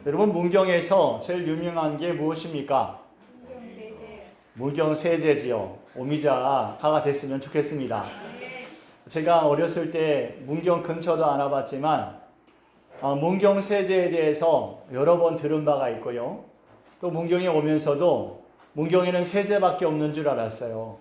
여러분, 문경에서 제일 유명한 게 무엇입니까? 문경세제지요. 오미자가 됐으면 좋겠습니다. 제가 어렸을 때 문경 근처도 안 와봤지만 문경세제에 대해서 여러 번 들은 바가 있고요. 또 문경에 오면서도 문경에는 세제밖에 없는 줄 알았어요.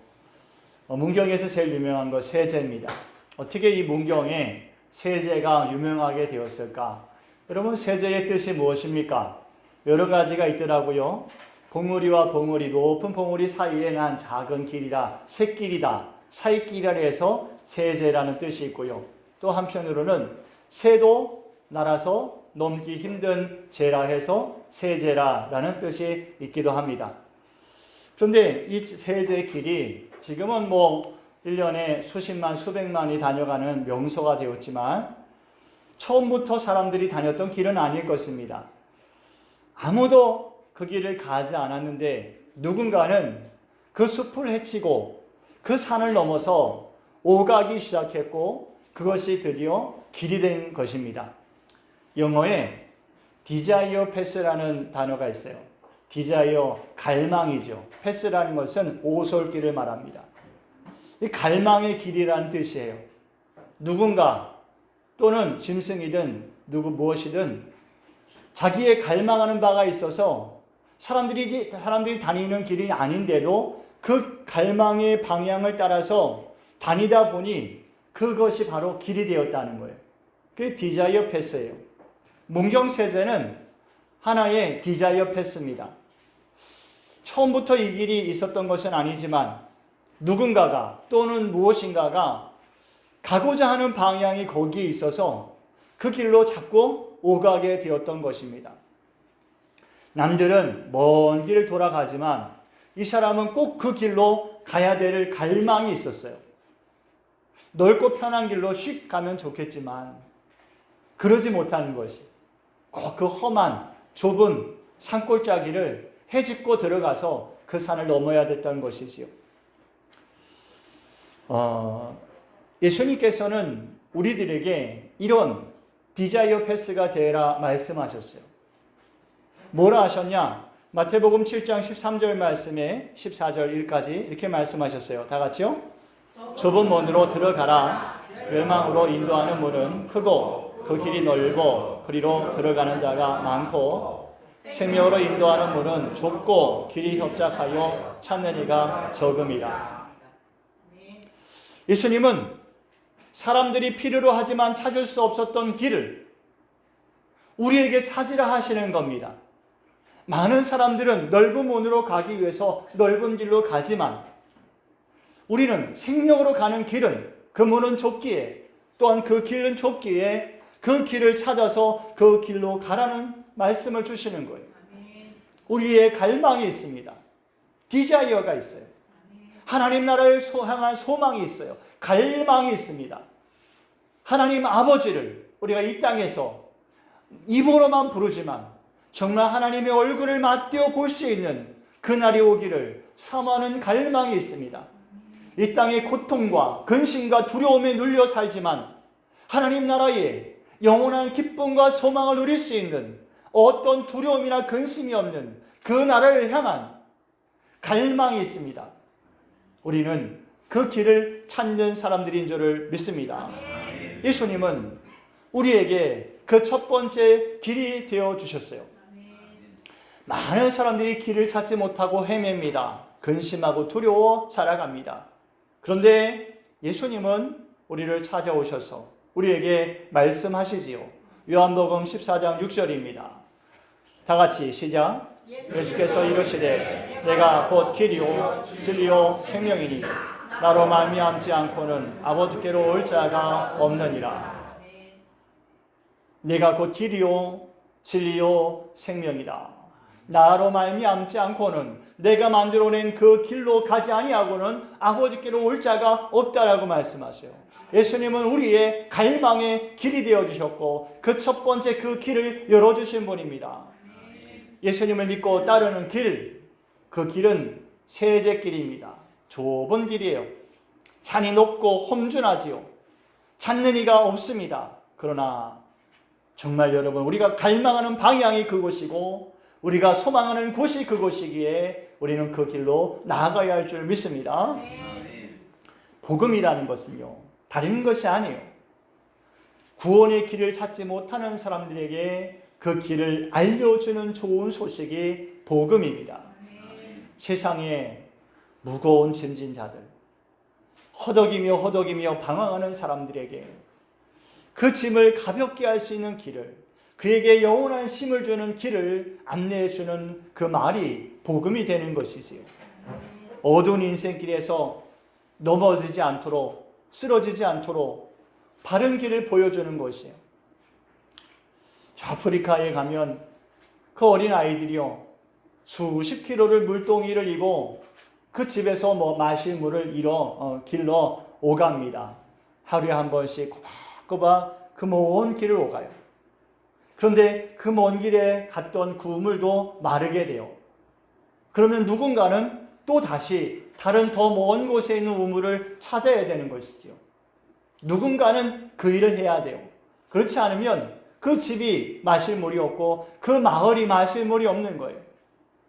문경에서 제일 유명한 거 세제입니다. 어떻게 이 문경에 세제가 유명하게 되었을까? 여러분, 세제의 뜻이 무엇입니까? 여러 가지가 있더라고요. 봉우리와 봉우리, 높은 봉우리 사이에 난 작은 길이라 샛길이다, 사이길이라 해서 세제라는 뜻이 있고요. 또 한편으로는 새도 날아서 넘기 힘든 제라 해서 세제라라는 뜻이 있기도 합니다. 그런데 이 세제의 길이 지금은 1년에 수십만, 수백만이 다녀가는 명소가 되었지만 처음부터 사람들이 다녔던 길은 아닐 것입니다. 아무도 그 길을 가지 않았는데 누군가는 그 숲을 헤치고 그 산을 넘어서 오가기 시작했고 그것이 드디어 길이 된 것입니다. 영어에 desire pass라는 단어가 있어요. desire, 갈망이죠. pass라는 것은 오솔길을 말합니다. 이 갈망의 길이라는 뜻이에요. 누군가 또는 짐승이든 무엇이든 자기의 갈망하는 바가 있어서 사람들이 다니는 길이 아닌데도 그 갈망의 방향을 따라서 다니다 보니 그것이 바로 길이 되었다는 거예요. 그게 디자이어 패스예요. 문경세제는 하나의 디자이어 패스입니다. 처음부터 이 길이 있었던 것은 아니지만 누군가가 또는 무엇인가가 가고자 하는 방향이 거기에 있어서 그 길로 자꾸 오가게 되었던 것입니다. 남들은 먼 길을 돌아가지만 이 사람은 꼭 그 길로 가야 될 갈망이 있었어요. 넓고 편한 길로 휙 가면 좋겠지만 그러지 못하는 것이 꼭 그 험한 좁은 산골짜기를 헤집고 들어가서 그 산을 넘어야 됐다는 것이지요. 예수님께서는 우리들에게 이런 디자이어 패스가 되라 말씀하셨어요. 뭐라 하셨냐? 마태복음 7장 13절 말씀에 14절 1까지 이렇게 말씀하셨어요. 다 같이요? 좁은 문으로 들어가라. 멸망으로 인도하는 문은 크고 그 길이 넓어 그리로 들어가는 자가 많고 생명으로 인도하는 문은 좁고 길이 협착하여 찾는 이가 적음이라. 예수님은 사람들이 필요로 하지만 찾을 수 없었던 길을 우리에게 찾으라 하시는 겁니다. 많은 사람들은 넓은 문으로 가기 위해서 넓은 길로 가지만 우리는 생명으로 가는 길은 그 문은 좁기에 또한 그 길은 좁기에 그 길을 찾아서 그 길로 가라는 말씀을 주시는 거예요. 우리의 갈망이 있습니다. 디자이어가 있어요. 하나님 나라를 향한 소망이 있어요. 갈망이 있습니다. 하나님 아버지를 우리가 이 땅에서 입으로만 부르지만 정말 하나님의 얼굴을 맞대어 볼 수 있는 그날이 오기를 사모하는 갈망이 있습니다. 이 땅의 고통과 근심과 두려움에 눌려 살지만 하나님 나라에 영원한 기쁨과 소망을 누릴 수 있는 어떤 두려움이나 근심이 없는 그 나라를 향한 갈망이 있습니다. 우리는 그 길을 찾는 사람들인 줄을 믿습니다. 예수님은 우리에게 그 첫 번째 길이 되어 주셨어요. 많은 사람들이 길을 찾지 못하고 헤맵니다. 근심하고 두려워 살아갑니다. 그런데 예수님은 우리를 찾아오셔서 우리에게 말씀하시지요. 요한복음 14장 6절입니다. 다 같이 시작. 예수께서 이르시되 내가 곧 길이요 진리요 생명이니 나로 말미암지 않고는 아버지께로 올 자가 없느니라. 내가 곧 길이요 진리요 생명이다. 나로 말미암지 않고는 내가 만들어낸 그 길로 가지 아니하고는 아버지께로 올 자가 없다라고 말씀하세요. 예수님은 우리의 갈망의 길이 되어주셨고 그 첫 번째 그 길을 열어주신 분입니다. 예수님을 믿고 따르는 길, 그 길은 세제길입니다. 좁은 길이에요. 산이 높고 험준하지요. 찾는 이가 없습니다. 그러나 정말 여러분, 우리가 갈망하는 방향이 그곳이고 우리가 소망하는 곳이 그곳이기에 우리는 그 길로 나아가야 할 줄 믿습니다. 복음이라는 것은요, 다른 것이 아니에요. 구원의 길을 찾지 못하는 사람들에게 그 길을 알려주는 좋은 소식이 복음입니다. 세상에 무거운 짐진 자들, 허덕이며 방황하는 사람들에게 그 짐을 가볍게 할 수 있는 길을, 그에게 영원한 쉼을 주는 길을 안내해 주는 그 말이 복음이 되는 것이지요. 어두운 인생길에서 넘어지지 않도록, 쓰러지지 않도록 바른 길을 보여주는 것이에요. 아프리카에 가면 그 어린 아이들이요, 수십 킬로를 물동이를 이고 그 집에서 마실 물을 길러 오갑니다. 하루에 한 번씩 꼬박꼬박 그 먼 길을 오가요. 그런데 그 먼 길에 갔던 그 우물도 마르게 돼요. 그러면 누군가는 또 다시 다른 더 먼 곳에 있는 우물을 찾아야 되는 것이지요. 누군가는 그 일을 해야 돼요. 그렇지 않으면 그 집이 마실 물이 없고 그 마을이 마실 물이 없는 거예요.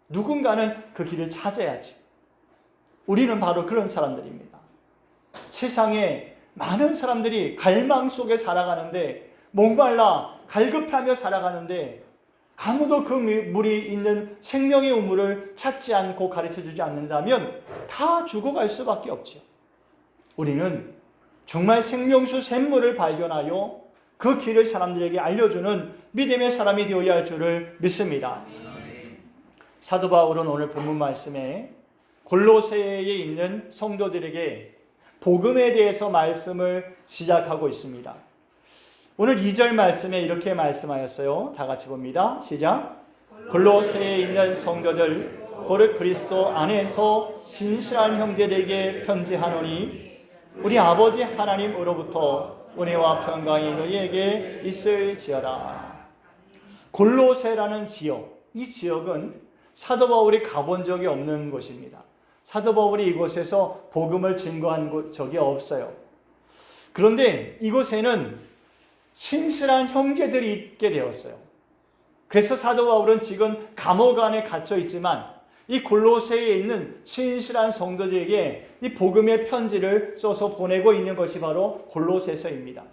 누군가는 그 길을 찾아야지. 우리는 바로 그런 사람들입니다. 세상에 많은 사람들이 갈망 속에 살아가는데, 목말라 갈급하며 살아가는데 아무도 그 물이 있는 생명의 우물을 찾지 않고 가르쳐주지 않는다면 다 죽어갈 수밖에 없죠. 우리는 정말 생명수 샘물을 발견하여 그 길을 사람들에게 알려주는 믿음의 사람이 되어야 할 줄을 믿습니다. 사도 바울은 오늘 본문 말씀에 골로새에 있는 성도들에게 복음에 대해서 말씀을 시작하고 있습니다. 오늘 2절 말씀에 이렇게 말씀하였어요. 다 같이 봅니다. 시작. 골로새에 있는 성도들 곧 그리스도 안에서 신실한 형제들에게 편지하노니 우리 아버지 하나님으로부터 은혜와 평강이 너희에게 있을지어다. 골로새라는 지역, 이 지역은 사도 바울이 가본 적이 없는 곳입니다. 사도 바울이 이곳에서 복음을 증거한 적이 없어요. 그런데 이곳에는 신실한 형제들이 있게 되었어요. 그래서 사도 바울은 지금 감옥 안에 갇혀 있지만 이 골로새에 있는 신실한 성도들에게 이 복음의 편지를 써서 보내고 있는 것이 바로 골로새서입니다.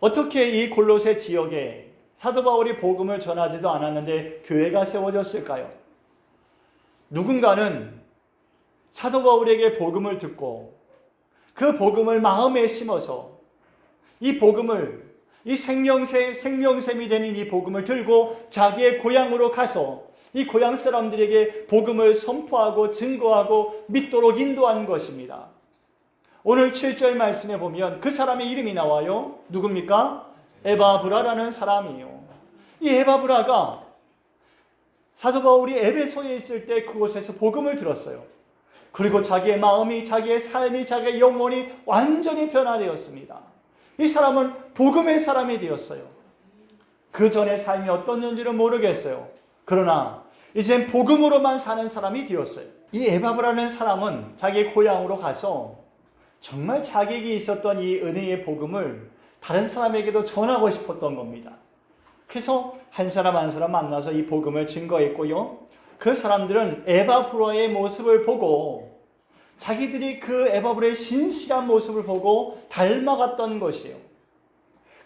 어떻게 이 골로새 지역에 사도 바울이 복음을 전하지도 않았는데 교회가 세워졌을까요? 누군가는 사도 바울에게 복음을 듣고 그 복음을 마음에 심어서 이 복음을, 이 생명샘이 되는 이 복음을 들고 자기의 고향으로 가서 이 고향 사람들에게 복음을 선포하고 증거하고 믿도록 인도한 것입니다. 오늘 7절 말씀에 보면 그 사람의 이름이 나와요. 누굽니까? 에바브라라는 사람이에요. 이 에바브라가 사도 바울이 에베소에 있을 때 그곳에서 복음을 들었어요. 그리고 자기의 마음이, 자기의 삶이, 자기의 영혼이 완전히 변화되었습니다. 이 사람은 복음의 사람이 되었어요. 그 전의 삶이 어떻는지는 모르겠어요. 그러나 이젠 복음으로만 사는 사람이 되었어요. 이 에바브라는 사람은 자기 고향으로 가서 정말 자기에게 있었던 이 은혜의 복음을 다른 사람에게도 전하고 싶었던 겁니다. 그래서 한 사람 한 사람 만나서 이 복음을 증거했고요. 그 사람들은 에바브라의 모습을 보고 자기들이 그 에바브라의 신실한 모습을 보고 닮아갔던 것이에요.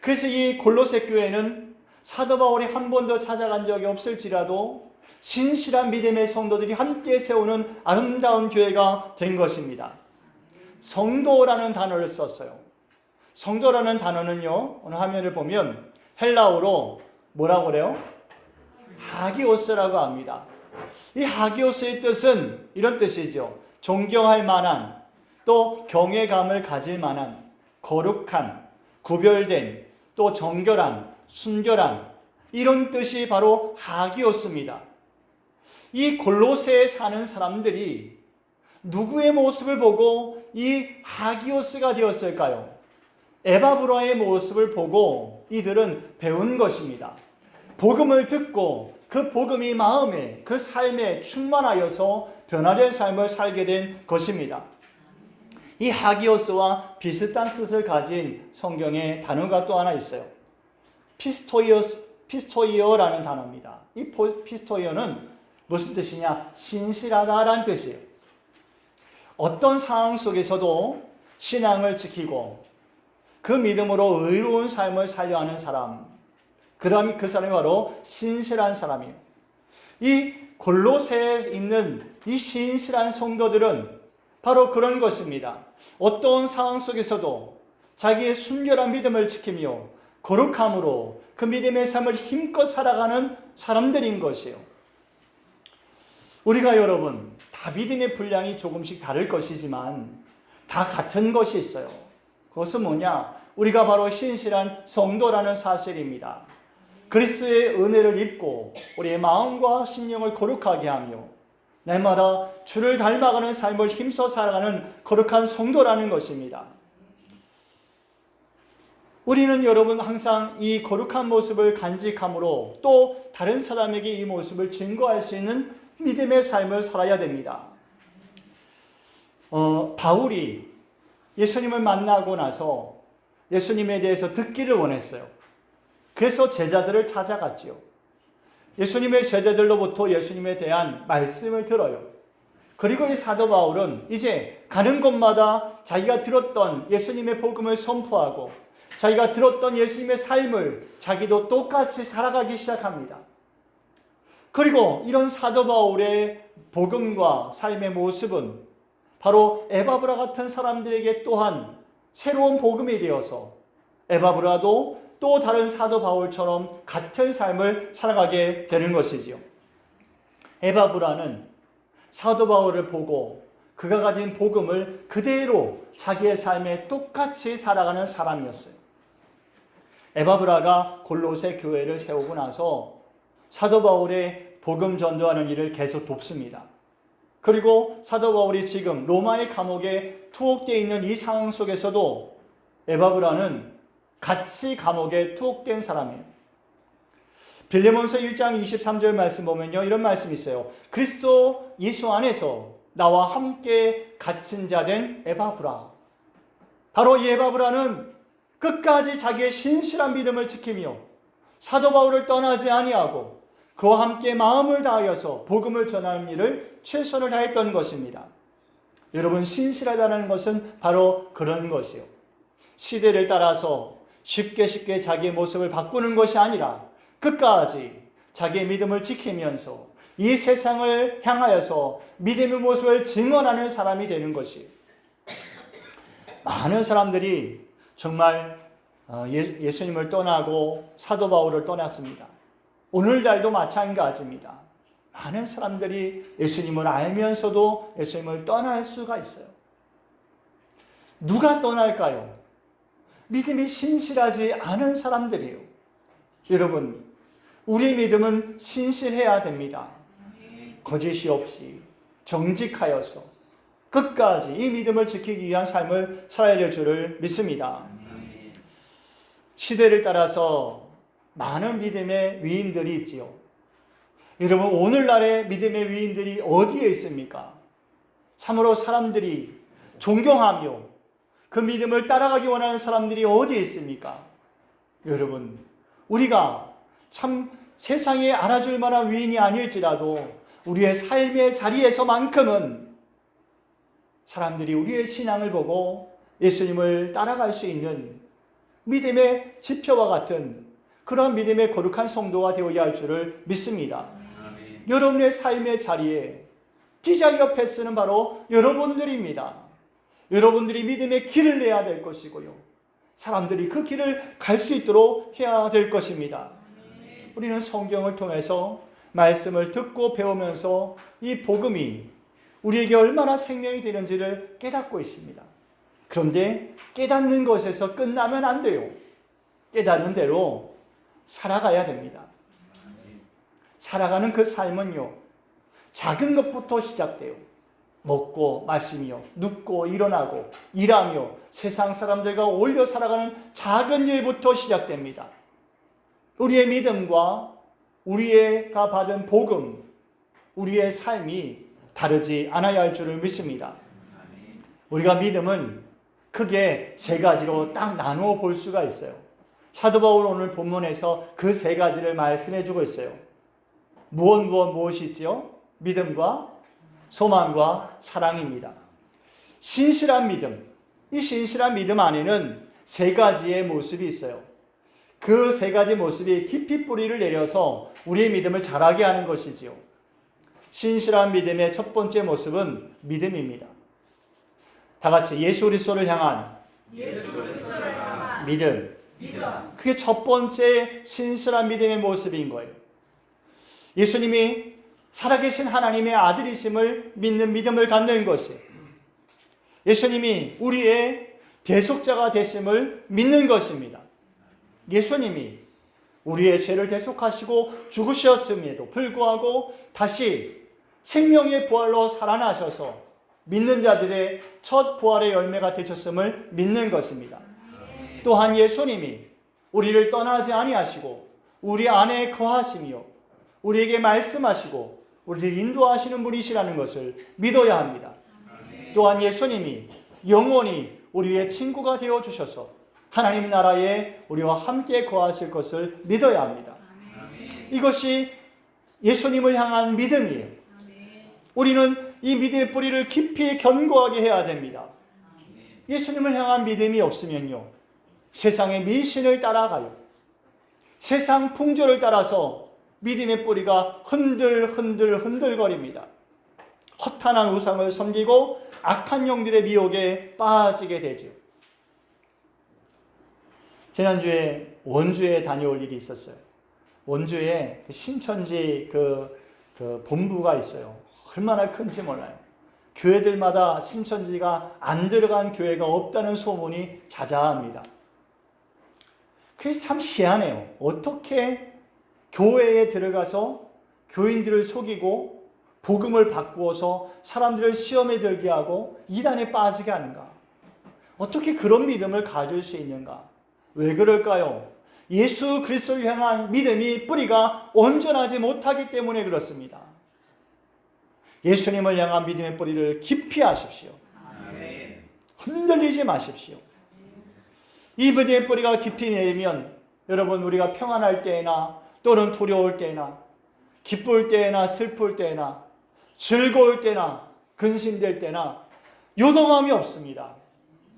그래서 이 골로새 교회는 사도 바울이 한 번도 찾아간 적이 없을지라도 신실한 믿음의 성도들이 함께 세우는 아름다운 교회가 된 것입니다. 성도라는 단어를 썼어요. 성도라는 단어는요, 오늘 화면을 보면 헬라어로 뭐라고 그래요? 하기오스라고 합니다. 이 하기오스의 뜻은 이런 뜻이죠. 존경할 만한, 또 경외감을 가질 만한, 거룩한, 구별된, 또 정결한, 순결한, 이런 뜻이 바로 하기오스입니다. 이 골로새에 사는 사람들이 누구의 모습을 보고 이 하기오스가 되었을까요? 에바브라의 모습을 보고 이들은 배운 것입니다. 복음을 듣고 그 복음이 마음에, 그 삶에 충만하여서 변화된 삶을 살게 된 것입니다. 이 하기오스와 비슷한 뜻을 가진 성경의 단어가 또 하나 있어요. 피스토이어라는 단어입니다. 이 피스토이어는 무슨 뜻이냐? 신실하다라는 뜻이에요. 어떤 상황 속에서도 신앙을 지키고 그 믿음으로 의로운 삶을 살려 하는 사람, 그 사람이 바로 신실한 사람이에요. 이 골로새에 있는 이 신실한 성도들은 바로 그런 것입니다. 어떤 상황 속에서도 자기의 순결한 믿음을 지키며 거룩함으로 그 믿음의 삶을 힘껏 살아가는 사람들인 것이에요. 우리가 여러분 다 믿음의 분량이 조금씩 다를 것이지만 다 같은 것이 있어요. 그것은 뭐냐? 우리가 바로 신실한 성도라는 사실입니다. 그리스도의 은혜를 입고 우리의 마음과 심령을 거룩하게 하며 날마다 주를 닮아가는 삶을 힘써 살아가는 거룩한 성도라는 것입니다. 우리는 여러분 항상 이 거룩한 모습을 간직함으로 또 다른 사람에게 이 모습을 증거할 수 있는 믿음의 삶을 살아야 됩니다. 바울이 예수님을 만나고 나서 예수님에 대해서 듣기를 원했어요. 그래서 제자들을 찾아갔지요. 예수님의 제자들로부터 예수님에 대한 말씀을 들어요. 그리고 이 사도 바울은 이제 가는 곳마다 자기가 들었던 예수님의 복음을 선포하고 자기가 들었던 예수님의 삶을 자기도 똑같이 살아가기 시작합니다. 그리고 이런 사도 바울의 복음과 삶의 모습은 바로 에바브라 같은 사람들에게 또한 새로운 복음이 되어서 에바브라도 또 다른 사도 바울처럼 같은 삶을 살아가게 되는 것이지요. 에바브라는 사도 바울을 보고 그가 가진 복음을 그대로 자기의 삶에 똑같이 살아가는 사람이었어요. 에바브라가 골로새 교회를 세우고 나서 사도 바울의 복음 전도하는 일을 계속 돕습니다. 그리고 사도 바울이 지금 로마의 감옥에 투옥되어 있는 이 상황 속에서도 에바브라는 같이 감옥에 투옥된 사람이에요. 빌레몬서 1장 23절 말씀 보면요, 이런 말씀이 있어요. 그리스도 예수 안에서 나와 함께 갇힌 자 된 에바브라. 바로 이 에바브라는 끝까지 자기의 신실한 믿음을 지키며 사도 바울을 떠나지 아니하고 그와 함께 마음을 다하여서 복음을 전하는 일을 최선을 다했던 것입니다. 여러분, 신실하다는 것은 바로 그런 것이요. 시대를 따라서 쉽게 자기의 모습을 바꾸는 것이 아니라 끝까지 자기의 믿음을 지키면서 이 세상을 향하여서 믿음의 모습을 증언하는 사람이 되는 것이에요. 많은 사람들이 정말 예수님을 떠나고 사도 바울을 떠났습니다. 오늘날도 마찬가지입니다. 많은 사람들이 예수님을 알면서도 예수님을 떠날 수가 있어요. 누가 떠날까요? 믿음이 신실하지 않은 사람들이에요. 여러분, 우리 믿음은 신실해야 됩니다. 거짓이 없이 정직하여서 끝까지 이 믿음을 지키기 위한 삶을 살아야 될 줄을 믿습니다. 시대를 따라서 많은 믿음의 위인들이 있지요. 여러분, 오늘날의 믿음의 위인들이 어디에 있습니까? 참으로 사람들이 존경하며 그 믿음을 따라가기 원하는 사람들이 어디에 있습니까? 여러분, 우리가 참 세상에 알아줄 만한 위인이 아닐지라도 우리의 삶의 자리에서만큼은 사람들이 우리의 신앙을 보고 예수님을 따라갈 수 있는 믿음의 지표와 같은 그런 믿음의 거룩한 성도가 되어야 할 줄을 믿습니다. 여러분의 삶의 자리에 디자이어 패스는 바로 여러분들입니다. 여러분들이 믿음의 길을 내야 될 것이고요. 사람들이 그 길을 갈 수 있도록 해야 될 것입니다. 우리는 성경을 통해서 말씀을 듣고 배우면서 이 복음이 우리에게 얼마나 생명이 되는지를 깨닫고 있습니다. 그런데 깨닫는 것에서 끝나면 안 돼요. 깨닫는 대로 살아가야 됩니다. 살아가는 그 삶은요, 작은 것부터 시작돼요. 먹고 마시며 눕고 일어나고 일하며 세상 사람들과 어울려 살아가는 작은 일부터 시작됩니다. 우리의 믿음과 우리가 받은 복음, 우리의 삶이 다르지 않아야 할 줄을 믿습니다. 우리가 믿음은 크게 세 가지로 딱 나누어 볼 수가 있어요. 사도 바울 오늘 본문에서 그 세 가지를 말씀해 주고 있어요. 무엇이지요? 믿음과 소망과 사랑입니다. 신실한 믿음. 이 신실한 믿음 안에는 세 가지의 모습이 있어요. 그 세 가지 모습이 깊이 뿌리를 내려서 우리의 믿음을 자라게 하는 것이지요. 신실한 믿음의 첫 번째 모습은 믿음입니다. 다 같이 예수 그리스도를 향한 믿음. 그게 첫 번째 신실한 믿음의 모습인 거예요. 예수님이 살아계신 하나님의 아들이심을 믿는 믿음을 갖는 것이에요. 예수님이 우리의 대속자가 되심을 믿는 것입니다. 예수님이 우리의 죄를 대속하시고 죽으셨음에도 불구하고 다시 생명의 부활로 살아나셔서 믿는 자들의 첫 부활의 열매가 되셨음을 믿는 것입니다. 또한 예수님이 우리를 떠나지 아니하시고 우리 안에 거하시며 우리에게 말씀하시고 우리를 인도하시는 분이시라는 것을 믿어야 합니다. 또한 예수님이 영원히 우리의 친구가 되어주셔서 하나님의 나라에 우리와 함께 거하실 것을 믿어야 합니다. 이것이 예수님을 향한 믿음이에요. 우리는 이 믿음의 뿌리를 깊이 견고하게 해야 됩니다. 예수님을 향한 믿음이 없으면요, 세상의 미신을 따라가요. 세상 풍조를 따라서 믿음의 뿌리가 흔들거립니다. 허탄한 우상을 섬기고 악한 영들의 미혹에 빠지게 되죠. 지난주에 원주에 다녀올 일이 있었어요. 원주에 신천지 그 본부가 있어요. 얼마나 큰지 몰라요. 교회들마다 신천지가 안 들어간 교회가 없다는 소문이 자자합니다. 그래서 참 희한해요. 어떻게 교회에 들어가서 교인들을 속이고 복음을 바꾸어서 사람들을 시험에 들게 하고 이단에 빠지게 하는가? 어떻게 그런 믿음을 가질 수 있는가? 왜 그럴까요? 예수 그리스도를 향한 믿음이 뿌리가 온전하지 못하기 때문에 그렇습니다. 예수님을 향한 믿음의 뿌리를 깊이 하십시오. 흔들리지 마십시오. 이 믿음의 뿌리가 깊이 내리면 여러분, 우리가 평안할 때나 또는 두려울 때나 기쁠 때나 슬플 때나 즐거울 때나 근심될 때나 요동함이 없습니다.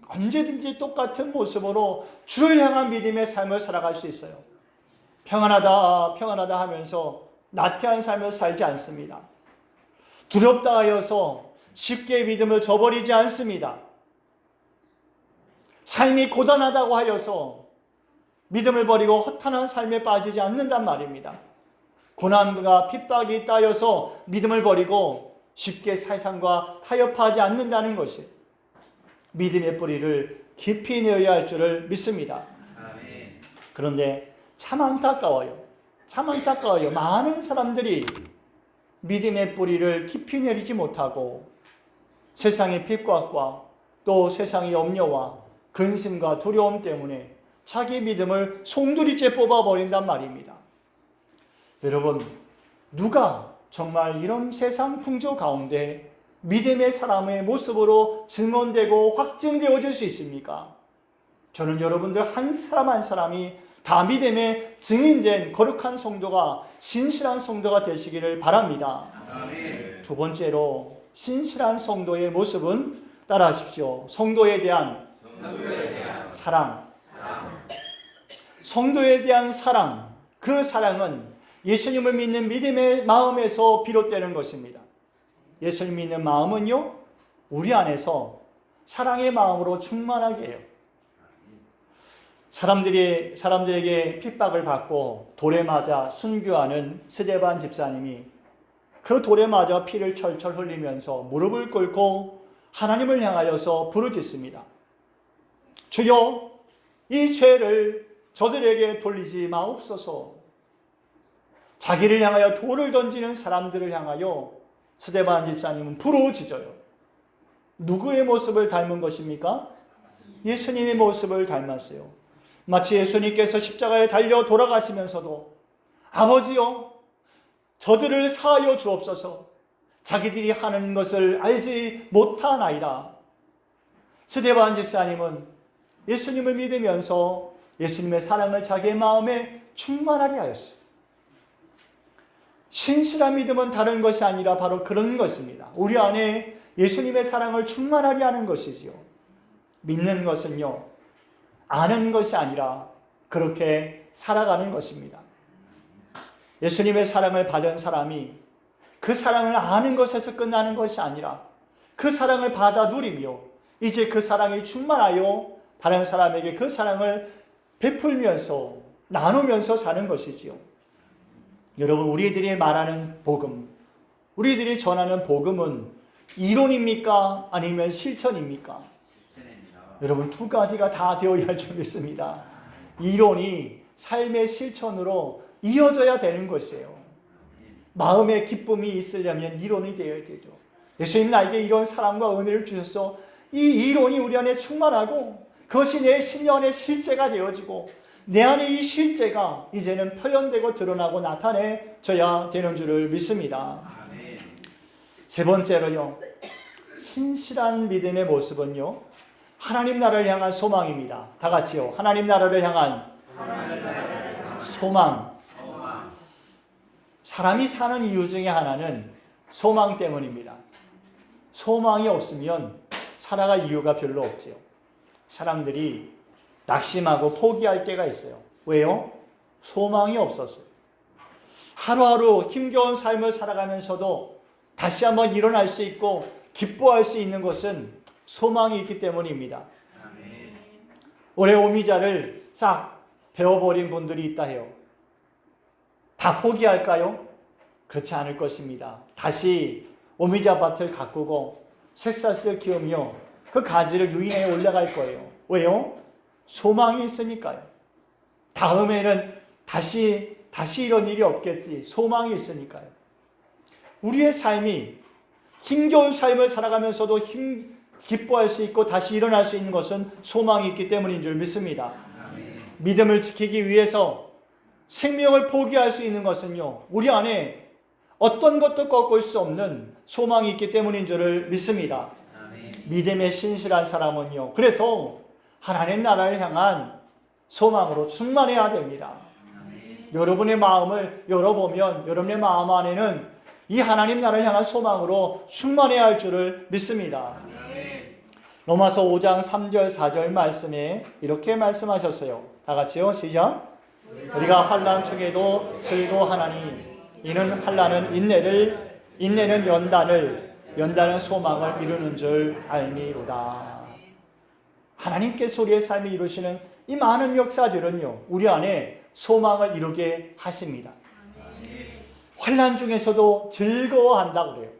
언제든지 똑같은 모습으로 주를 향한 믿음의 삶을 살아갈 수 있어요. 평안하다 평안하다 하면서 나태한 삶을 살지 않습니다. 두렵다 하여서 쉽게 믿음을 저버리지 않습니다. 삶이 고단하다고 하여서 믿음을 버리고 허탄한 삶에 빠지지 않는단 말입니다. 고난과 핍박이 있다 하여서 믿음을 버리고 쉽게 세상과 타협하지 않는다는 것이 믿음의 뿌리를 깊이 내어야 할 줄을 믿습니다. 그런데 참 안타까워요. 많은 사람들이 믿음의 뿌리를 깊이 내리지 못하고 세상의 핍박과 또 세상의 염려와 근심과 두려움 때문에 자기 믿음을 송두리째 뽑아버린단 말입니다. 여러분, 누가 정말 이런 세상 풍조 가운데 믿음의 사람의 모습으로 증언되고 확증되어질 수 있습니까? 저는 여러분들 한 사람 한 사람이 다 믿음의 증인된 거룩한 성도가, 신실한 성도가 되시기를 바랍니다. 두 번째로 신실한 성도의 모습은 따라하십시오. 성도에 대한 사랑. 성도에 대한 사랑, 그 사랑은 예수님을 믿는 믿음의 마음에서 비롯되는 것입니다. 예수님 믿는 마음은요, 우리 안에서 사랑의 마음으로 충만하게 해요. 사람들에게 핍박을 받고 돌에 맞아 순교하는 스데반 집사님이 그 돌에 맞아 피를 철철 흘리면서 무릎을 꿇고 하나님을 향하여서 부르짖습니다. 주여, 이 죄를 저들에게 돌리지 마옵소서. 자기를 향하여 돌을 던지는 사람들을 향하여 스데반 집사님은 부르짖어요. 누구의 모습을 닮은 것입니까? 예수님의 모습을 닮았어요. 마치 예수님께서 십자가에 달려 돌아가시면서도 아버지여, 저들을 사하여 주옵소서. 자기들이 하는 것을 알지 못하나이다. 스데반 집사님은 예수님을 믿으면서 예수님의 사랑을 자기의 마음에 충만하게 하였어요. 신실한 믿음은 다른 것이 아니라 바로 그런 것입니다. 우리 안에 예수님의 사랑을 충만하게 하는 것이지요. 믿는 것은요, 아는 것이 아니라 그렇게 살아가는 것입니다. 예수님의 사랑을 받은 사람이 그 사랑을 아는 것에서 끝나는 것이 아니라 그 사랑을 받아 누리며 이제 그 사랑이 충만하여 다른 사람에게 그 사랑을 베풀면서 나누면서 사는 것이지요. 여러분, 우리들이 말하는 복음, 우리들이 전하는 복음은 이론입니까? 아니면 실천입니까? 여러분, 두 가지가 다 되어야 할 줄 믿습니다. 이론이 삶의 실천으로 이어져야 되는 것이에요. 마음의 기쁨이 있으려면 이론이 되어야 되죠. 예수님 나에게 이런 사랑과 은혜를 주셔서 이 이론이 우리 안에 충만하고 그것이 내 신년의 실제가 되어지고 내 안에 이 실제가 이제는 표현되고 드러나고 나타내져야 되는 줄을 믿습니다. 세 번째로요, 신실한 믿음의 모습은요, 하나님 나라를 향한 소망입니다. 다 같이요. 하나님 나라를 향한 소망. 사람이 사는 이유 중에 하나는 소망 때문입니다. 소망이 없으면 살아갈 이유가 별로 없지요. 사람들이 낙심하고 포기할 때가 있어요. 왜요? 소망이 없었어요. 하루하루 힘겨운 삶을 살아가면서도 다시 한번 일어날 수 있고 기뻐할 수 있는 것은 소망이 있기 때문입니다. 올해 오미자를 싹 베어버린 분들이 있다 해요. 다 포기할까요? 그렇지 않을 것입니다. 다시 오미자 밭을 가꾸고 새싹을 키우며 그 가지를 유인해 올라갈 거예요. 왜요? 소망이 있으니까요. 다음에는 다시 이런 일이 없겠지. 소망이 있으니까요. 우리의 삶이 힘겨운 삶을 살아가면서도 기뻐할 수 있고 다시 일어날 수 있는 것은 소망이 있기 때문인 줄 믿습니다. 믿음을 지키기 위해서 생명을 포기할 수 있는 것은요, 우리 안에 어떤 것도 꺾을 수 없는 소망이 있기 때문인 줄을 믿습니다. 믿음의 신실한 사람은요, 그래서 하나님 나라를 향한 소망으로 충만해야 됩니다. 여러분의 마음을 열어보면 여러분의 마음 안에는 이 하나님 나라를 향한 소망으로 충만해야 할 줄을 믿습니다. 로마서 5장 3절 4절 말씀에 이렇게 말씀하셨어요. 다 같이요. 시작. 우리가 환난 중에도 즐거워하나니 이는 환난은 인내를, 인내는 연단을, 연단은 소망을 이루는 줄 알미로다. 하나님께서 우리의 삶에 이루시는 이 많은 역사들은요, 우리 안에 소망을 이루게 하십니다. 환난 중에서도 즐거워한다고 그래요.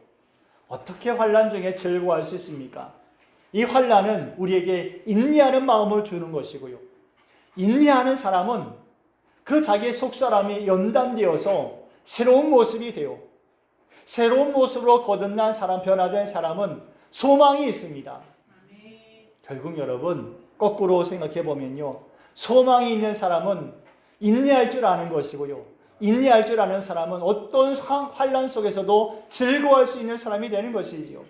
어떻게 환난 중에 즐거워할 수 있습니까? 이 환난은 우리에게 인내하는 마음을 주는 것이고요. 인내하는 사람은 그 자기의 속사람이 연단되어서 새로운 모습이 되어 새로운 모습으로 거듭난 사람, 변화된 사람은 소망이 있습니다. 결국 여러분, 거꾸로 생각해 보면요, 소망이 있는 사람은 인내할 줄 아는 것이고요, 인내할 줄 아는 사람은 어떤 환난 속에서도 즐거워할 수 있는 사람이 되는 것이지요.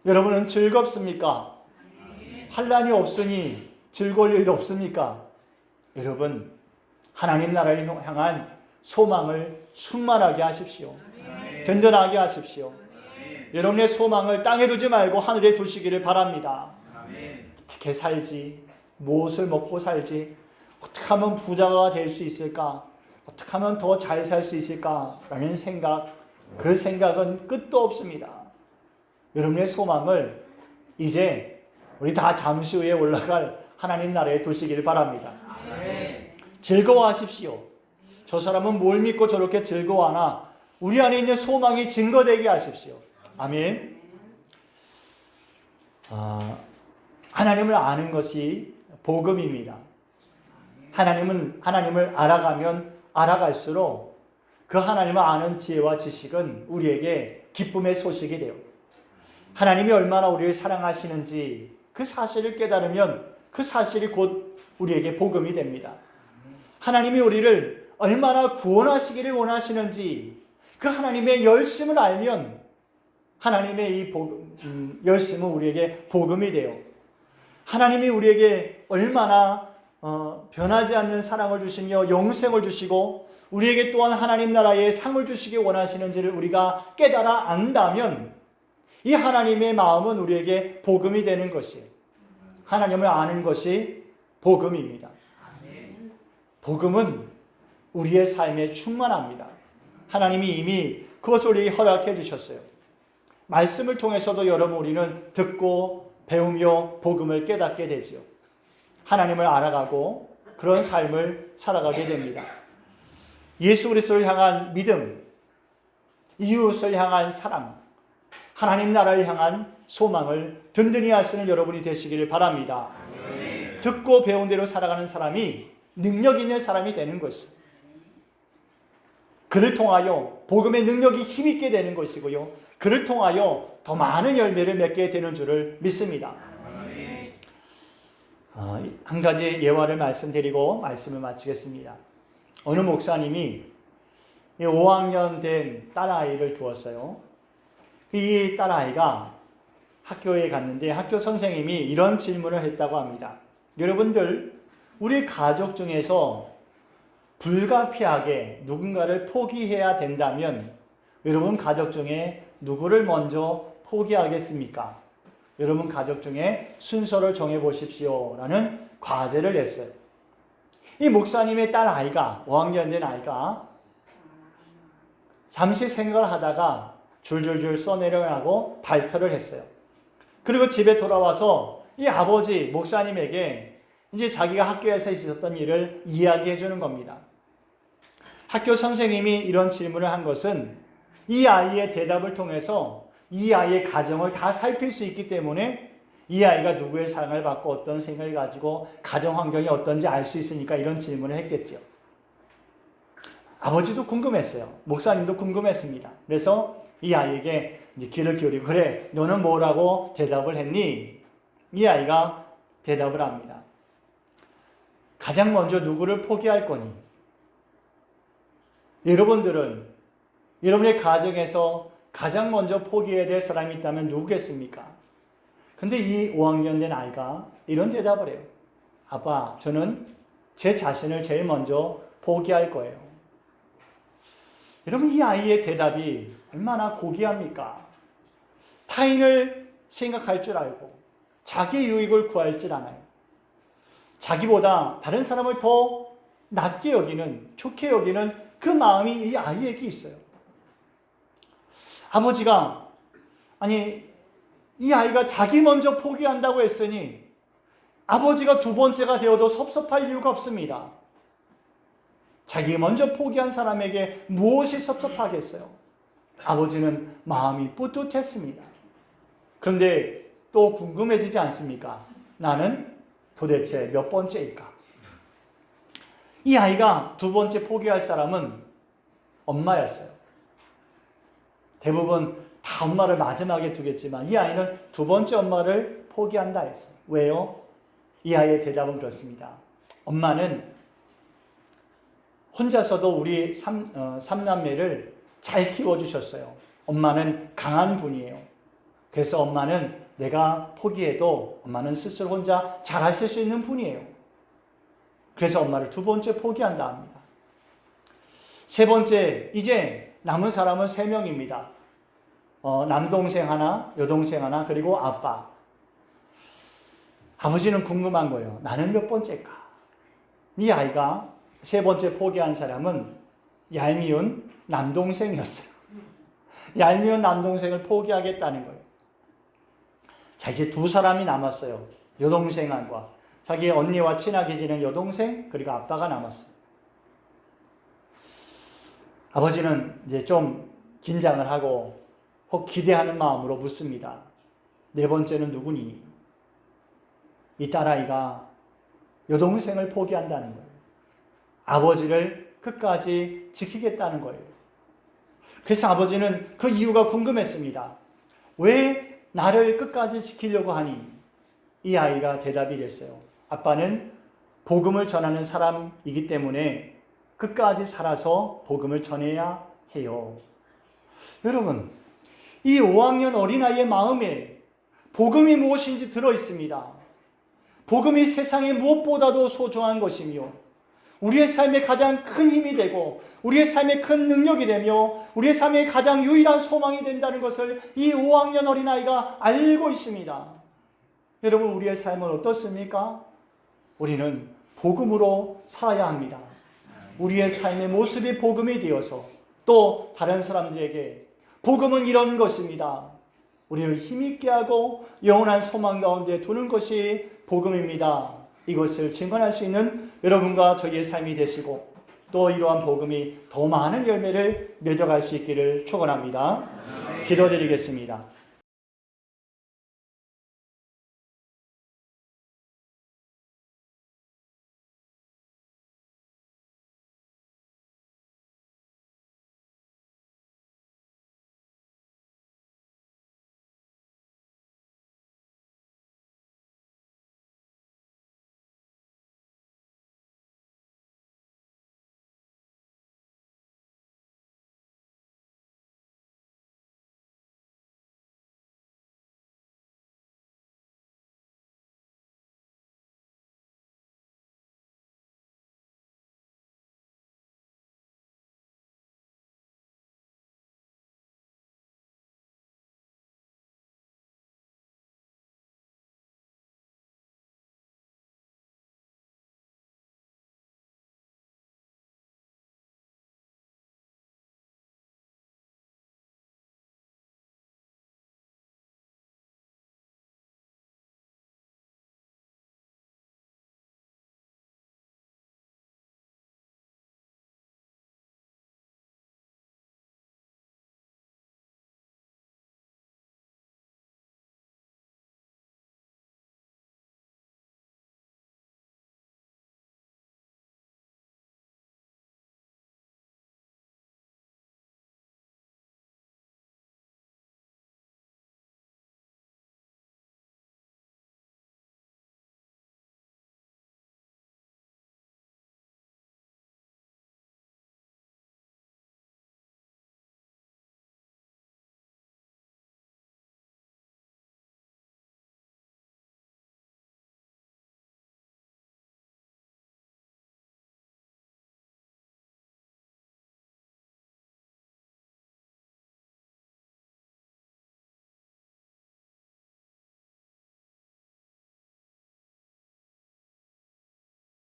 여러분은 즐겁습니까? 환난이 없으니 즐거울 일도 없습니까? 여러분, 하나님 나라를 향한 소망을 충만하게 하십시오. 든든하게 하십시오. 여러분의 소망을 땅에 두지 말고 하늘에 두시기를 바랍니다. 어떻게 살지? 무엇을 먹고 살지? 어떻게 하면 부자가 될 수 있을까? 어떻게 하면 더 잘 살 수 있을까? 라는 생각, 그 생각은 끝도 없습니다. 여러분의 소망을 이제 우리 다 잠시 후에 올라갈 하나님 나라에 두시기를 바랍니다. 즐거워하십시오. 저 사람은 뭘 믿고 저렇게 즐거워하나? 우리 안에 있는 소망이 증거되게 하십시오. 아멘. 하나님을 아는 것이 복음입니다. 하나님을 알아가면 알아갈수록 그 하나님을 아는 지혜와 지식은 우리에게 기쁨의 소식이 돼요. 하나님이 얼마나 우리를 사랑하시는지 그 사실을 깨달으면 그 사실이 곧 우리에게 복음이 됩니다. 하나님이 우리를 얼마나 구원하시기를 원하시는지 그 하나님의 열심을 알면 하나님의 이 열심은 우리에게 복음이 돼요. 하나님이 우리에게 얼마나 변하지 않는 사랑을 주시며 영생을 주시고 우리에게 또한 하나님 나라의 상을 주시기 원하시는지를 우리가 깨달아 안다면 이 하나님의 마음은 우리에게 복음이 되는 것이에요. 하나님을 아는 것이 복음입니다. 복음은 우리의 삶에 충만합니다. 하나님이 이미 그것을 우리에게 허락해 주셨어요. 말씀을 통해서도 여러분 우리는 듣고 배우며 복음을 깨닫게 되지요. 하나님을 알아가고 그런 삶을 살아가게 됩니다. 예수 그리스도를 향한 믿음, 이웃을 향한 사랑, 하나님 나라를 향한 소망을 든든히 하시는 여러분이 되시기를 바랍니다. 듣고 배운 대로 살아가는 사람이 능력 있는 사람이 되는 것이에요. 그를 통하여 복음의 능력이 힘있게 되는 것이고요. 그를 통하여 더 많은 열매를 맺게 되는 줄을 믿습니다. 한 가지 예화를 말씀드리고 말씀을 마치겠습니다. 어느 목사님이 5학년 된 딸아이를 두었어요. 이 딸아이가 학교에 갔는데 학교 선생님이 이런 질문을 했다고 합니다. 여러분들, 우리 가족 중에서 불가피하게 누군가를 포기해야 된다면 여러분 가족 중에 누구를 먼저 포기하겠습니까? 여러분 가족 중에 순서를 정해보십시오 라는 과제를 냈어요. 이 목사님의 딸 아이가 5학년 된 아이가 잠시 생각을 하다가 줄줄줄 써내려가고 발표를 했어요. 그리고 집에 돌아와서 이 아버지 목사님에게 이제 자기가 학교에서 있었던 일을 이야기해 주는 겁니다. 학교 선생님이 이런 질문을 한 것은 이 아이의 대답을 통해서 이 아이의 가정을 다 살필 수 있기 때문에 이 아이가 누구의 사랑을 받고 어떤 생각을 가지고 가정 환경이 어떤지 알 수 있으니까 이런 질문을 했겠죠. 아버지도 궁금했어요. 목사님도 궁금했습니다. 그래서 이 아이에게 이제 귀를 기울이고 그래 너는 뭐라고 대답을 했니? 이 아이가 대답을 합니다. 가장 먼저 누구를 포기할 거니? 여러분들은 여러분의 가정에서 가장 먼저 포기해야 될 사람이 있다면 누구겠습니까? 근데 이 5학년 된 아이가 이런 대답을 해요. 아빠, 저는 제 자신을 제일 먼저 포기할 거예요. 여러분, 이 아이의 대답이 얼마나 고귀합니까? 타인을 생각할 줄 알고 자기 유익을 구할 줄 아나요. 자기보다 다른 사람을 더 낮게 여기는, 좋게 여기는 그 마음이 이 아이에게 있어요. 아버지가 이 아이가 자기 먼저 포기한다고 했으니 아버지가 두 번째가 되어도 섭섭할 이유가 없습니다. 자기 먼저 포기한 사람에게 무엇이 섭섭하겠어요? 아버지는 마음이 뿌듯했습니다. 그런데 또 궁금해지지 않습니까? 나는 도대체 몇 번째일까? 이 아이가 두 번째 포기할 사람은 엄마였어요. 대부분 다 엄마를 마지막에 두겠지만 이 아이는 두 번째 엄마를 포기한다 했어요. 왜요? 이 아이의 대답은 그렇습니다. 엄마는 혼자서도 우리 삼남매를 잘 키워주셨어요. 엄마는 강한 분이에요. 그래서 엄마는 내가 포기해도 엄마는 스스로 혼자 잘하실 수 있는 분이에요. 그래서 엄마를 두 번째 포기한다 합니다. 세 번째, 이제 남은 사람은 3명입니다. 남동생 하나, 여동생 하나, 그리고 아빠. 아버지는 궁금한 거예요. 나는 몇 번째일까? 이 아이가 세 번째 포기한 사람은 얄미운 남동생이었어요. 얄미운 남동생을 포기하겠다는 거예요. 자, 이제 두 사람이 남았어요. 여동생과 자기 언니와 친하게 지낸 여동생, 그리고 아빠가 남았어요. 아버지는 이제 좀 긴장을 하고 혹 기대하는 마음으로 묻습니다. 네 번째는 누구니? 이 딸아이가 여동생을 포기한다는 거예요. 아버지를 끝까지 지키겠다는 거예요. 그래서 아버지는 그 이유가 궁금했습니다. 왜 나를 끝까지 지키려고 하니? 이 아이가 대답이 됐어요. 아빠는 복음을 전하는 사람이기 때문에 끝까지 살아서 복음을 전해야 해요. 여러분, 이 5학년 어린아이의 마음에 복음이 무엇인지 들어있습니다. 복음이 세상에 무엇보다도 소중한 것이며 우리의 삶에 가장 큰 힘이 되고 우리의 삶에 큰 능력이 되며 우리의 삶에 가장 유일한 소망이 된다는 것을 이 5학년 어린아이가 알고 있습니다. 여러분, 우리의 삶은 어떻습니까? 우리는 복음으로 살아야 합니다. 우리의 삶의 모습이 복음이 되어서 또 다른 사람들에게 복음은 이런 것입니다, 우리를 힘있게 하고 영원한 소망 가운데 두는 것이 복음입니다, 이것을 증언할 수 있는 여러분과 저희의 삶이 되시고 또 이러한 복음이 더 많은 열매를 맺어갈 수 있기를 축원합니다. 기도드리겠습니다.